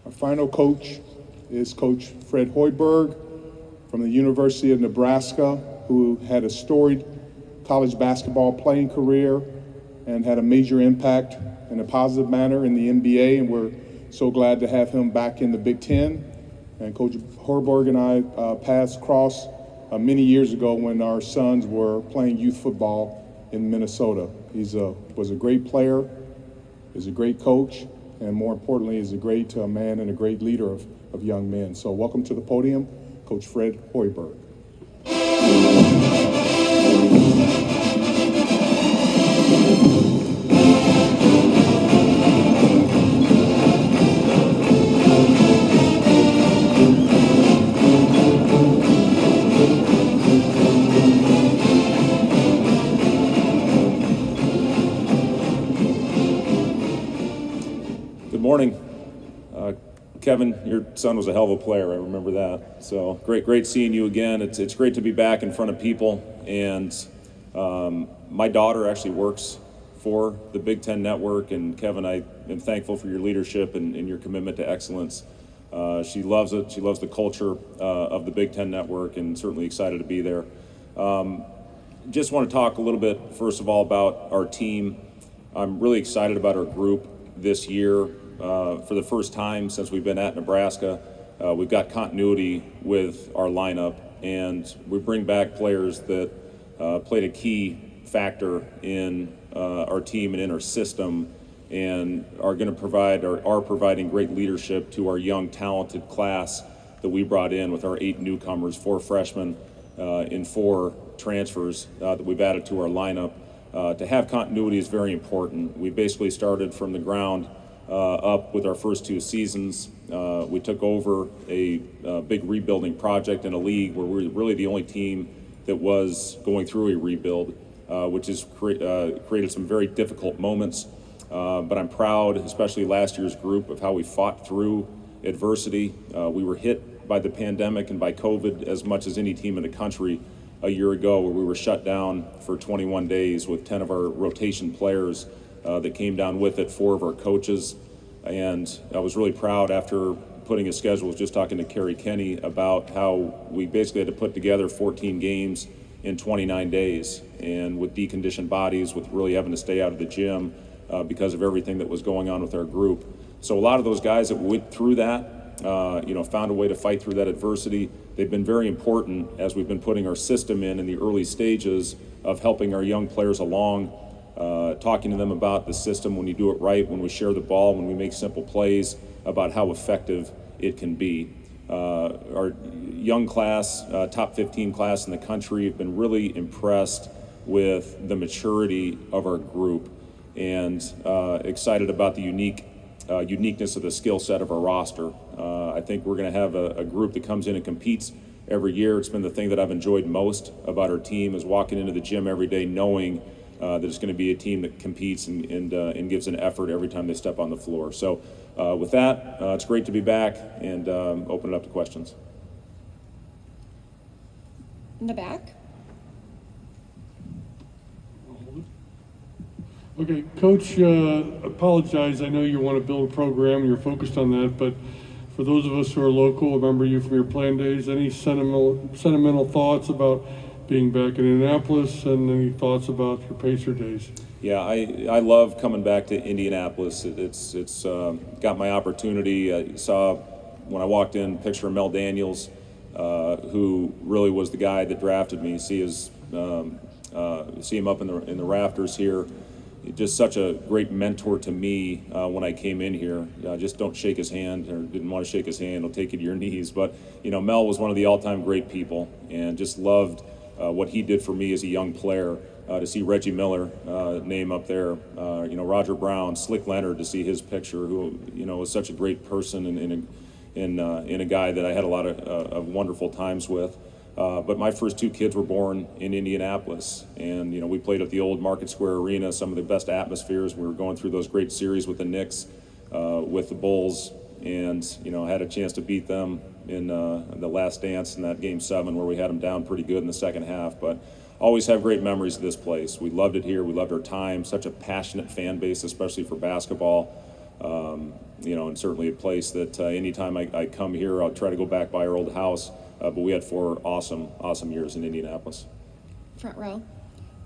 Our final coach is Coach Fred Hoiberg from the University of Nebraska, who had a storied college basketball playing career and had a major impact in a positive manner in the NBA, and we're so glad to have him back in the Big Ten. And Coach Hoiberg and I passed across many years ago when our sons were playing youth football in Minnesota. He was a great player, is a great coach, and more importantly, is a great man and a great leader of young men. So welcome to the podium, Coach Fred Hoiberg. Good morning. Kevin, your son was a hell of a player. I remember that. So great seeing you again. It's great to be back in front of people. And my daughter actually works for the Big Ten Network. And Kevin, I am thankful for your leadership and your commitment to excellence. She loves it. She loves the culture of the Big Ten Network, and certainly excited to be there. Just want to talk a little bit, first of all, about our team. I'm really excited about our group this year. For the first time since we've been at Nebraska, we've got continuity with our lineup, and we bring back players that played a key factor in our team and in our system, and are going to provide or are providing great leadership to our young, talented class that we brought in with our 8 newcomers, 4 freshmen, and 4 transfers that we've added to our lineup. To have continuity is very important. We basically started from the ground up with our first 2 seasons. We took over a big rebuilding project in a league where we were really the only team that was going through a rebuild, which has created some very difficult moments. But I'm proud, especially last year's group, of how we fought through adversity. We were hit by the pandemic and by COVID as much as any team in the country a year ago, where we were shut down for 21 days with 10 of our rotation players that came down with it, 4 of our coaches. And I was really proud after putting a schedule, just talking to Kerry Kenny about how we basically had to put together 14 games in 29 days, and with deconditioned bodies, with really having to stay out of the gym because of everything that was going on with our group. So a lot of those guys that went through that, found a way to fight through that adversity. They've been very important as we've been putting our system in the early stages of helping our young players along, talking to them about the system when you do it right, when we share the ball, when we make simple plays, about how effective it can be. Our young class, top 15 class in the country, have been really impressed with the maturity of our group, and excited about the uniqueness of the skill set of our roster. I think we're going to have a group that comes in and competes every year. It's been the thing that I've enjoyed most about our team, is walking into the gym every day knowing that it's going to be a team that competes and gives an effort every time they step on the floor. So with that, it's great to be back, and open it up to questions. In the back. Okay, Coach, apologize. I know you want to build a program, you're focused on that, but for those of us who are local, remember you from your playing days, any sentimental thoughts about being back in Indianapolis, and any thoughts about your Pacer days? Yeah, I love coming back to Indianapolis. It's got my opportunity. I saw when I walked in, picture of Mel Daniels, who really was the guy that drafted me. See him up in the rafters here. Just such a great mentor to me when I came in here. Just don't shake his hand, or didn't want to shake his hand. He'll take you to your knees. But Mel was one of the all-time great people, and just loved what he did for me as a young player. To see Reggie Miller name up there, Roger Brown, Slick Leonard, to see his picture, who was such a great person and a guy that I had a lot of wonderful times with. But my first 2 kids were born in Indianapolis, and we played at the old Market Square Arena, some of the best atmospheres. We were going through those great series with the Knicks, with the Bulls, and I had a chance to beat them in the last dance in that Game 7, where we had them down pretty good in the second half. But always have great memories of this place. We loved it here. We loved our time. Such a passionate fan base, especially for basketball. And certainly a place that anytime I come here, I'll try to go back by our old house. But we had 4 awesome years in Indianapolis. Front row.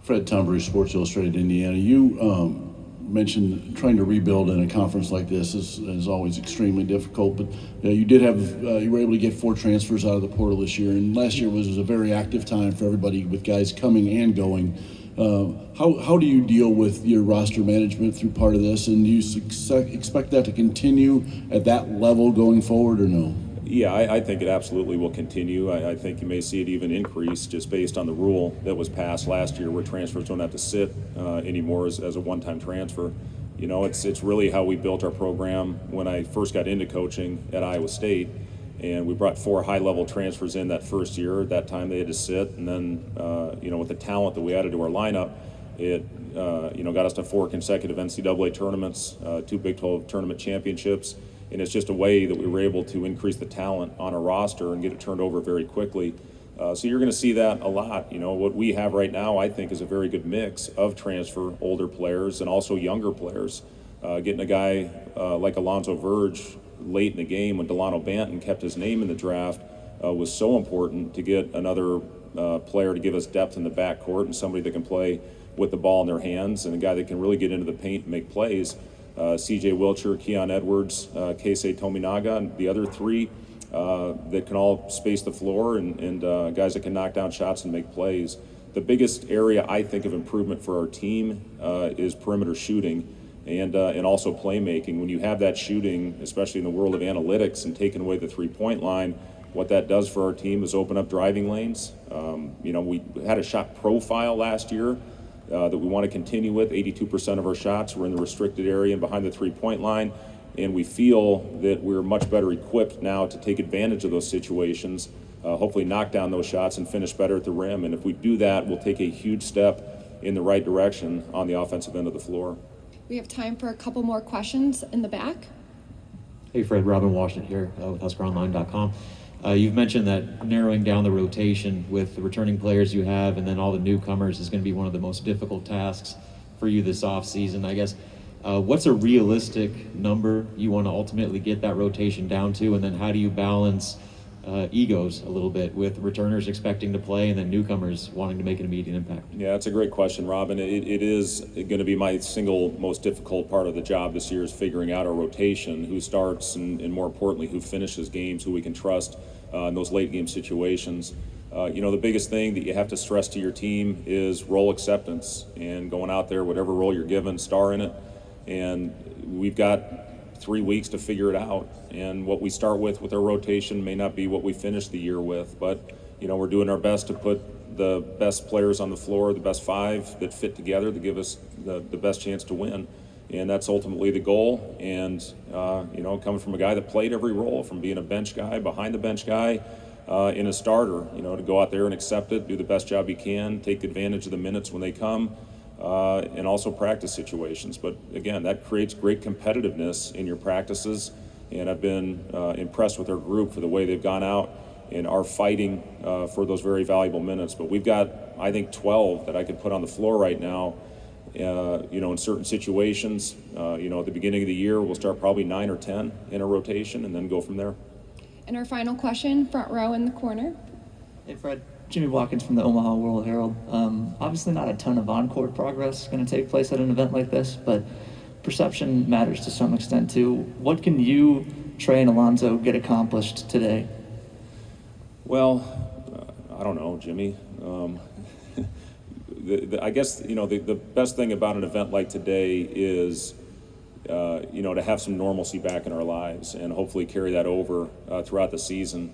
Fred Tumbury, Sports Illustrated Indiana. You mentioned trying to rebuild in a conference like this is always extremely difficult, but you did have you were able to get 4 transfers out of the portal this year, and last year was a very active time for everybody with guys coming and going. How do you deal with your roster management through part of this, and do you expect that to continue at that level going forward or no? Yeah, I think it absolutely will continue. I think you may see it even increase just based on the rule that was passed last year where transfers don't have to sit anymore as a one-time transfer. It's really how we built our program when I first got into coaching at Iowa State, and we brought 4 high-level transfers in that first year. At that time they had to sit, and then with the talent that we added to our lineup, it got us to 4 consecutive NCAA tournaments, 2 Big 12 tournament championships. And it's just a way that we were able to increase the talent on a roster and get it turned over very quickly. So you're going to see that a lot. What we have right now, I think, is a very good mix of transfer older players and also younger players. Getting a guy like Alonzo Verge late in the game when Delano Banton kept his name in the draft was so important to get another player to give us depth in the backcourt and somebody that can play with the ball in their hands and a guy that can really get into the paint and make plays. C.J. Wilcher, Keon Edwards, Keisei Tominaga, and the other 3 that can all space the floor and guys that can knock down shots and make plays. The biggest area I think of improvement for our team is perimeter shooting and also playmaking. When you have that shooting, especially in the world of analytics and taking away the three-point line, what that does for our team is open up driving lanes. We had a shot profile last year that we want to continue with. 82% of our shots were in the restricted area and behind the three-point line, and we feel that we're much better equipped now to take advantage of those situations, hopefully knock down those shots and finish better at the rim. And if we do that, we'll take a huge step in the right direction on the offensive end of the floor. We have time for a couple more questions in the back. Hey Fred, Robin Washington here with HuskerOnline.com. You've mentioned that narrowing down the rotation with the returning players you have and then all the newcomers is going to be one of the most difficult tasks for you this offseason. I guess, what's a realistic number you want to ultimately get that rotation down to, and then how do you balance egos a little bit with returners expecting to play and then newcomers wanting to make an immediate impact? Yeah, that's a great question, Robin. It is going to be my single most difficult part of the job this year is figuring out our rotation, who starts and more importantly, who finishes games, who we can trust in those late game situations. The biggest thing that you have to stress to your team is role acceptance and going out there, whatever role you're given, star in it. And we've got 3 weeks to figure it out. And what we start with our rotation may not be what we finish the year with, but we're doing our best to put the best players on the floor, the best 5 that fit together to give us the best chance to win. And that's ultimately the goal. And, coming from a guy that played every role, from being a bench guy, behind the bench guy, in a starter, to go out there and accept it, do the best job you can, take advantage of the minutes when they come, and also practice situations. But again, that creates great competitiveness in your practices. And I've been impressed with our group for the way they've gone out and are fighting for those very valuable minutes. But we've got, I think, 12 that I could put on the floor right now, in certain situations. At the beginning of the year, we'll start probably 9 or 10 in a rotation and then go from there. And our final question, front row in the corner. Hey Fred, Jimmy Watkins from the Omaha World Herald. Obviously not a ton of on-court progress going to take place at an event like this, but perception matters to some extent too. What can you, Trey, and Alonzo get accomplished today? Well, I don't know, Jimmy. I guess, the best thing about an event like today is, to have some normalcy back in our lives and hopefully carry that over throughout the season.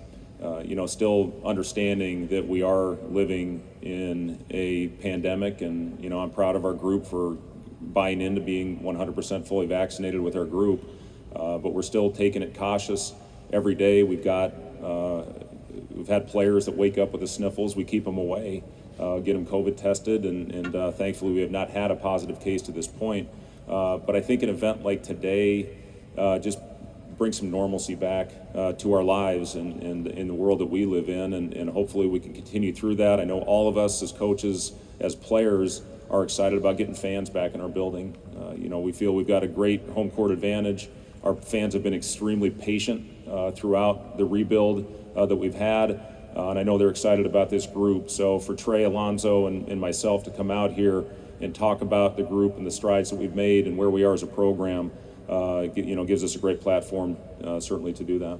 Still understanding that we are living in a pandemic, and, I'm proud of our group for buying into being 100% fully vaccinated with our group, but we're still taking it cautious every day. We've had players that wake up with the sniffles. We keep them away, get them COVID tested, and thankfully we have not had a positive case to this point. But I think an event like today just brings some normalcy back to our lives and in the world that we live in, and hopefully we can continue through that. I know all of us as coaches, as players, are excited about getting fans back in our building. You know, we feel we've got a great home court advantage. Our fans have been extremely patient throughout the rebuild that we've had, and I know they're excited about this group. So for Trey, Alonzo, and myself to come out here and talk about the group and the strides that we've made and where we are as a program, you know, gives us a great platform certainly to do that.